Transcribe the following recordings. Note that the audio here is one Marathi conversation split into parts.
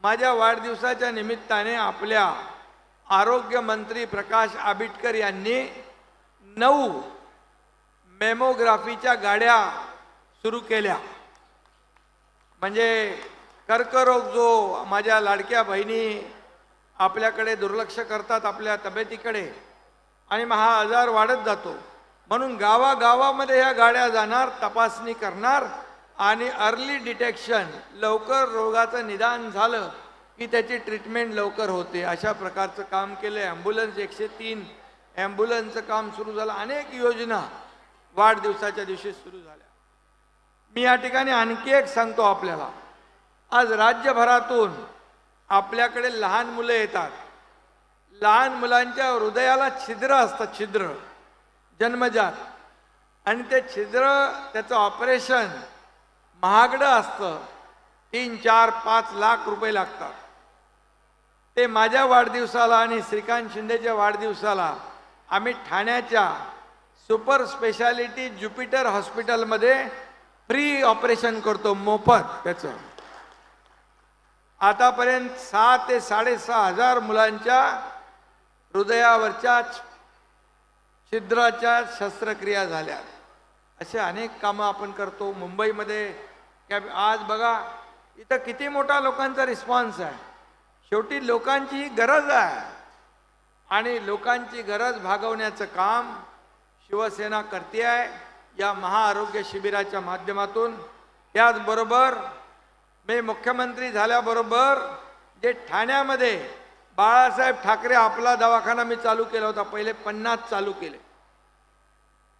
माझ्या वाढदिवसाच्या निमित्ताने आपल्या आरोग्य मंत्री प्रकाश आंबेडकर यांनी 9 मेमोग्राफीच्या गाड्या सुरू केल्या। म्हणजे कर्करोग जो माझ्या लाडक्या बहिणी आपल्याकडे दुर्लक्ष करतात आपल्या तब्येतीकडे आणि हा आजार वाढत जातो, म्हणून गावागावामध्ये ह्या गाड्या जाणार, तपासणी करणार आणि अर्ली डिटेक्शन, लवकर रोगाचं निदान झालं की त्याची ट्रीटमेंट लवकर होते, अशा प्रकारचं काम केलं। ॲम्ब्युलन्स 103 ॲम्ब्युलन्सचं काम सुरू झालं। अनेक योजना वाढदिवसाच्या दिवशी सुरू झाल्या। मी या ठिकाणी आणखी एक सांगतो आपल्याला, आज राज्यभरातून आपल्याकडे लहान मुलं येतात। लहान मुलांच्या हृदयाला छिद्र असतात, छिद्र जन्मजात, आणि ते छिद्र त्याचं ऑपरेशन महागडं असतं, 3, 4, 5 लाख रुपये लागतात। ते माझ्या वाढदिवसाला आणि श्रीकांत शिंदेच्या वाढदिवसाला आम्ही ठाण्याच्या सुपर स्पेशालिटी ज्युपिटर हॉस्पिटलमध्ये फ्री ऑपरेशन करतो, मोफत त्याचं। आतापर्यंत 6 ते 6.5 हजार मुलांच्या हृदयावरच्या छिद्राच्या शस्त्रक्रिया झाल्या। असे अनेक कामं आपण करतो मुंबईमध्ये। आज बघा इथं किती मोठा लोकांचा रिस्पॉन्स आहे। शेवटी लोकांची ही गरज आहे आणि लोकांची गरज भागवण्याचं काम शिवसेना करते आहे या महाआरोग्य शिबिराच्या माध्यमातून। त्याचबरोबर मी मुख्यमंत्री झाल्याबरोबर जे ठाण्यामध्ये बाळासाहेब ठाकरे आपला दवाखाना मी चालू केला होता, पहिले 50 चालू केले।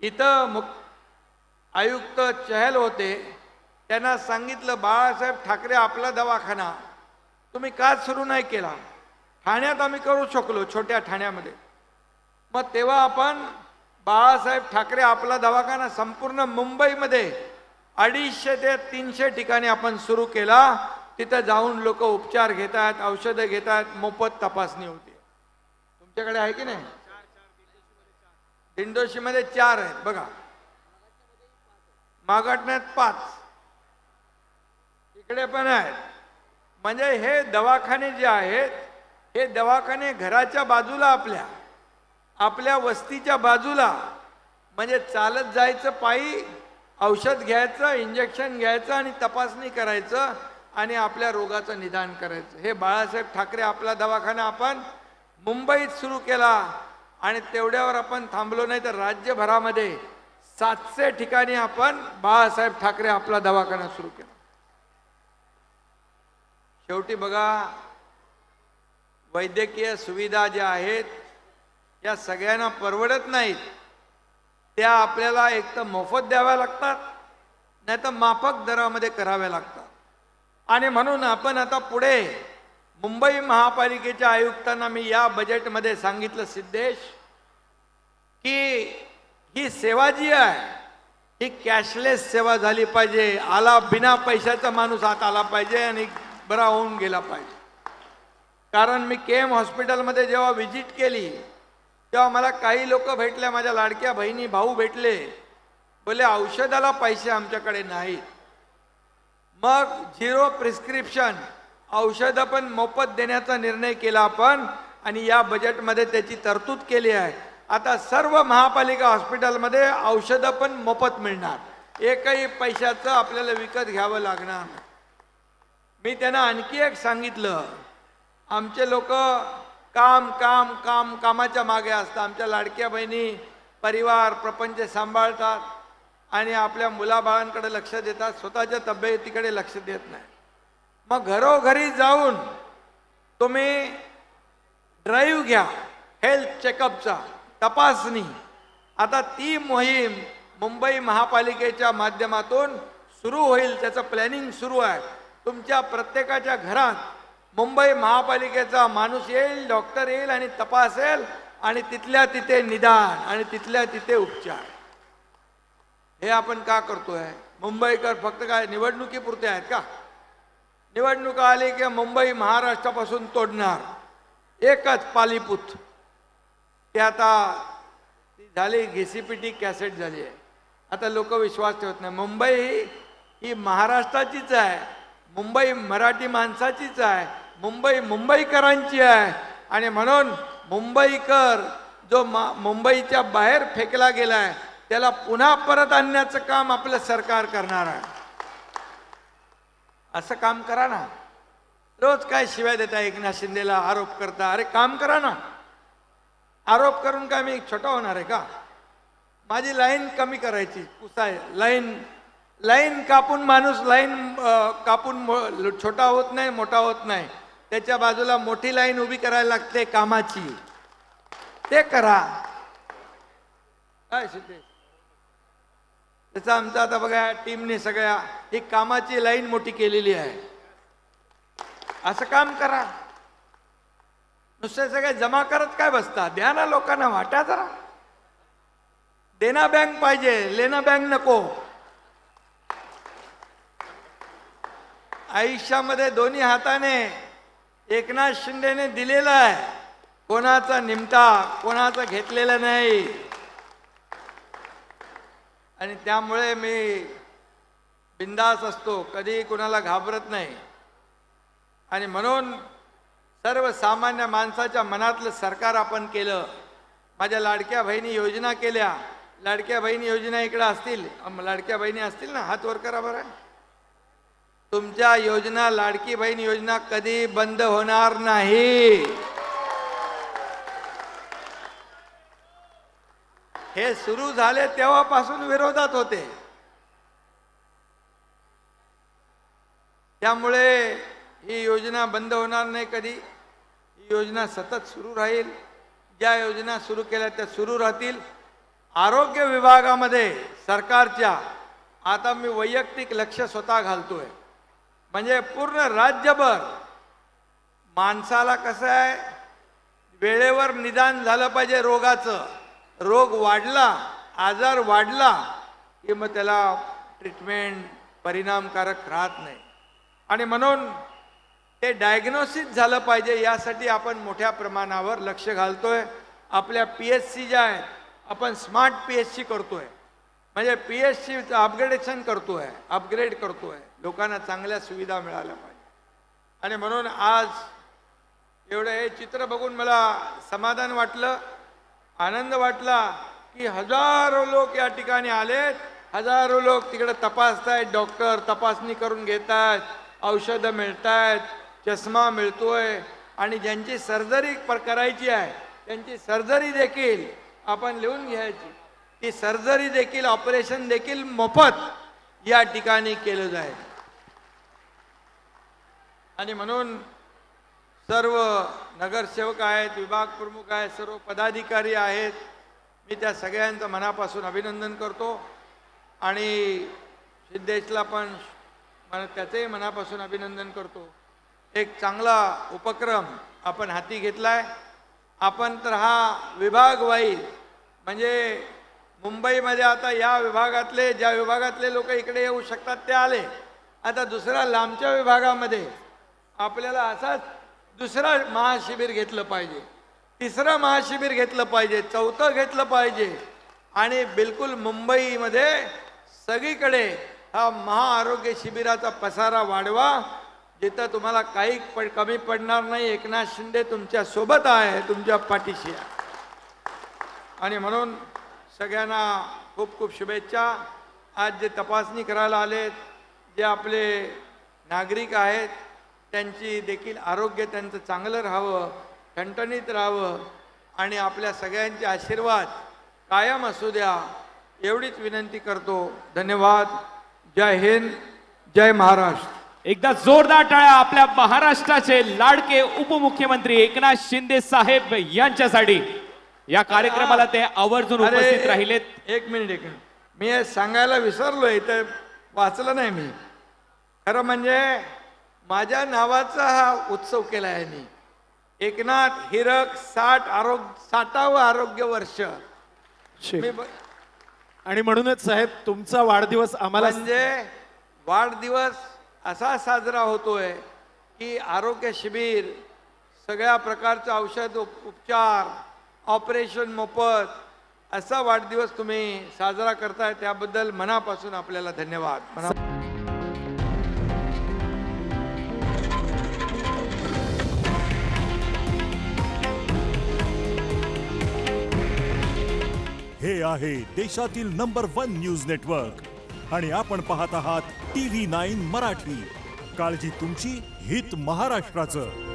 इथं आयुक्त चहल होते, त्यांना सांगितलं बाळासाहेब ठाकरे आपला दवाखाना तुम्ही का सुरू नाही केला? ठाण्यात आम्ही करू शकलो, छोट्या ठाण्यामध्ये। मग तेव्हा आपण बाळासाहेब ठाकरे आपला दवाखाना संपूर्ण मुंबईमध्ये 250 ते 300 ठिकाणी आपण सुरू केला। तिथं जाऊन लोक उपचार घेतात, औषधं घेतात, मोफत तपासणी होते। तुमच्याकडे आहे की नाही? दिंडोशीमध्ये 4 आहेत बघा, मागाटण्यात 5, इकडे पण आहेत। म्हणजे हे दवाखाने जे आहेत, हे दवाखाने घराच्या बाजूला, आपल्या वस्तीच्या बाजूला, म्हणजे चालत जायचं, पायी औषध घ्यायचं, इंजेक्शन घ्यायचं आणि तपासणी करायचं आणि आपल्या रोगाचं निदान करायचं। हे बाळासाहेब ठाकरे आपला दवाखाना आपण मुंबईत सुरू केला आणि तेवढ्यावर आपण थांबलो नाही, तर राज्यभरामध्ये 700 ठिकाणी आपण बाळासाहेब ठाकरे आपला दवाखाना सुरू केला। शेवटी बघा, वैद्यकीय सुविधा ज्या आहेत या सगळ्यांना परवडत नाहीत। त्या आपल्याला एक तर मोफत द्याव्या लागतात, नाही तर माफक दरामध्ये कराव्या लागतात। आणि म्हणून आपण आता पुढे मुंबई महापालिकेच्या आयुक्तांना मी या बजेटमध्ये सांगितलं, सिद्धेश, की ही सेवा जी आहे ही कॅशलेस सेवा झाली पाहिजे। आला बिना पैशाचा माणूस आत आला पाहिजे आणि बरा होऊन गेला पाहिजे। कारण मी केम हॉस्पिटलमध्ये जेव्हा व्हिजिट केली तेव्हा मला काही लोक भेटले, माझ्या लाडक्या बहिणी भाऊ भेटले, बोले औषधाला पैसे आमच्याकडे नाहीत। मग 0 प्रिस्क्रिप्शन औषधं पण मोफत देण्याचा निर्णय केला आपण आणि या बजेटमध्ये त्याची तरतूद केली आहे। आता सर्व महापालिका हॉस्पिटलमध्ये औषधं पण मोफत मिळणार, एकही पैशाचं आपल्याला विकत घ्यावं लागणार नाही। मी त्यांना आणखी एक सांगितलं, आमचे लोक कामाच्या मागे असतात। आमच्या लाडक्या बहिणी परिवार प्रपंच सांभाळतात आणि आपल्या मुलाबाळांकडे लक्ष देतात, स्वतःच्या तब्येतीकडे लक्ष देत नाही। मग घरोघरी जाऊन तुम्ही ड्राईव्ह घ्या हेल्थ चेकअपचा, तपासणी। आता ती मोहीम मुंबई महापालिकेच्या माध्यमातून सुरू होईल, त्याचं प्लॅनिंग सुरू आहे। तुमच्या प्रत्येकाच्या घरात मुंबई महापालिकेचा माणूस येईल, डॉक्टर येईल आणि तपासेल आणि तिथल्या तिथे निदान आणि तिथल्या तिथे उपचार। हे आपण का करतोय? मुंबईकर फक्त काय निवडणुकीपुरते आहेत का? निवडणूक आली की मुंबई महाराष्ट्रापासून तोडणार, एकच पालीपूत। ते आता झाली घिसीपिटी कॅसेट झाली आहे। आता लोक विश्वास ठेवत नाही। मुंबई ही महाराष्ट्राचीच आहे, मुंबई मराठी माणसाचीच आहे, मुंबई मुंबईकरांची आहे आणि म्हणून मुंबईकर जो मुंबईच्या बाहेर फेकला गेलाय त्याला पुन्हा परत आणण्याचं काम आपलं सरकार करणार आहे. असं काम करा ना. रोज काय शिवाय देता एकनाथ शिंदेला, आरोप करता. अरे काम करा ना. आरोप करून काय मी छोटा होणार आहे का? माझी लाईन कमी करायची. पुसाय लाईन कापून माणूस लाईन कापून छोटा होत नाही, मोठा होत नाही. त्याच्या बाजूला मोठी लाईन उभी करायला लागते कामाची. ते करा. काय सिद्धेश त्याचा आमचा आता बघा टीमने सगळ्या ही कामाची लाईन मोठी केलेली आहे. असं काम करा. नुसते सगळे जमा करत काय बसता? द्या ना लोकांना, वाटा जरा. देना बँक पाहिजे, लेना बँक नको. आयुष्यामध्ये दोन्ही हाताने एकनाथ शिंदेने दिलेला आहे. कोणाचा निमता, कोणाचा घेतलेला नाही. आणि त्यामुळे मी बिंदास असतो, कधी कुणाला घाबरत नाही. आणि म्हणून सर्वसामान्य माणसाच्या मनातलं सरकार आपण केलं. माझ्या लाडक्या बहिणी योजना केल्या. लाडक्या बहिणी योजना इकडे असतील, लाडक्या बहिणी असतील ना, हात वर करा बरं. तुमच्या योजना, लाडकी बहीण योजना कधी बंद होणार नाही. हे सुरू झाले तेव्हापासून विरोधात होते. त्यामुळे ही योजना बंद होणार नाही कधी. ही योजना सतत सुरू राहील. ज्या योजना सुरू केल्या त्या सुरू राहतील. आरोग्य विभागामध्ये सरकारच्या आता मी वैयक्तिक लक्ष स्वतः घालतोय. म्हणजे पूर्ण राज्यभर माणसाला कसं आहे, वेळेवर निदान झालं पाहिजे रोगाचं. रोग वाढला, आजार वाढला की मग त्याला ट्रीटमेंट परिणामकारक राहत नाही. आणि म्हणून ते डायग्नोसिस झालं पाहिजे. यासाठी आपण मोठ्या प्रमाणावर लक्ष घालतोय. आपल्या PSC ज्या आहेत आपण स्मार्ट PSC करतोय. म्हणजे PSCचं अपग्रेडेशन करतोय, अपग्रेड करतोय. लोकांना चांगल्या सुविधा मिळाल्या पाहिजे. आणि म्हणून आज एवढं हे चित्र बघून मला समाधान वाटलं, आनंद वाटला की हजारो लोक या ठिकाणी आलेत. हजारो लोक तिकडे तपासतायत. डॉक्टर तपासणी करून घेतात, औषधं मिळतात, चष्मा मिळतोय. आणि ज्यांची सर्जरी करायची आहे त्यांची सर्जरी देखील आपण लिहून घ्यायची. ती सर्जरी देखील, ऑपरेशन देखील मोफत या ठिकाणी केलं जाईल. आणि म्हणून सर्व नगरसेवक आहेत, विभाग प्रमुख आहेत, सर्व पदाधिकारी आहेत, मी त्या सगळ्यांचं मनापासून अभिनंदन करतो. आणि सिद्धेशला पण त्याचंही मनापासून अभिनंदन करतो. एक चांगला उपक्रम आपण हाती घेतलाय. आपण तर हा विभाग वाईज म्हणजे मुंबईमध्ये आता या विभागातले, ज्या विभागातले लोक इकडे येऊ शकतात ते आले. आता दुसऱ्या लांबच्या विभागामध्ये आपल्याला असाच दुसरा महाशिबिर घेतलं पाहिजे, तिसरं महाशिबिर घेतलं पाहिजे, चौथं घेतलं पाहिजे. आणि बिलकुल मुंबईमध्ये सगळीकडे हा महाआरोग्य शिबिराचा पसारा वाढवा. जिथं तुम्हाला काही कमी पडणार नाही. एकनाथ शिंदे तुमच्या सोबत आहे, तुमच्या पाठीशी आहे. आणि म्हणून सगळ्यांना खूप खूप शुभेच्छा. आज जे तपासणी करायला आलेत, जे आपले नागरिक आहेत, त्यांची देखील आरोग्य त्यांचं चांगलं राहावं, ठणठणीत राहावं. आणि आपल्या सगळ्यांचे आशीर्वाद कायम असू द्या एवढीच विनंती करतो. धन्यवाद. जय हिंद, जय महाराष्ट्र. एकदा जोरदार टाळ्या आपल्या महाराष्ट्राचे लाडके उपमुख्यमंत्री एकनाथ शिंदे साहेब यांच्यासाठी. या कार्यक्रमाला ते आवर्जून उपस्थित राहिलेत. एक मिनिट. मी हे सांगायला विसरलोय, तर वाचलं नाही मी. खरं म्हणजे माझ्या नावाचा हा उत्सव केला आहे मी. एकनाथ हिरक 60वे आरोग्य वर्ष. आणि म्हणूनच साहेब तुमचा वाढदिवस आम्हाला म्हणजे वाढदिवस असा साजरा होतोय की आरोग्य शिबिर, सगळ्या प्रकारचं औषध उपचार, ऑपरेशन मोफत असा वाढदिवस तुम्ही साजरा करताय. त्याबद्दल मनापासून आपल्याला धन्यवाद. हे आहे देशातील नंबर 1 न्यूज नेटवर्क आणि आपण पाहत आहात TV9 मराठी. काळजी तुमची, हित महाराष्ट्राचं.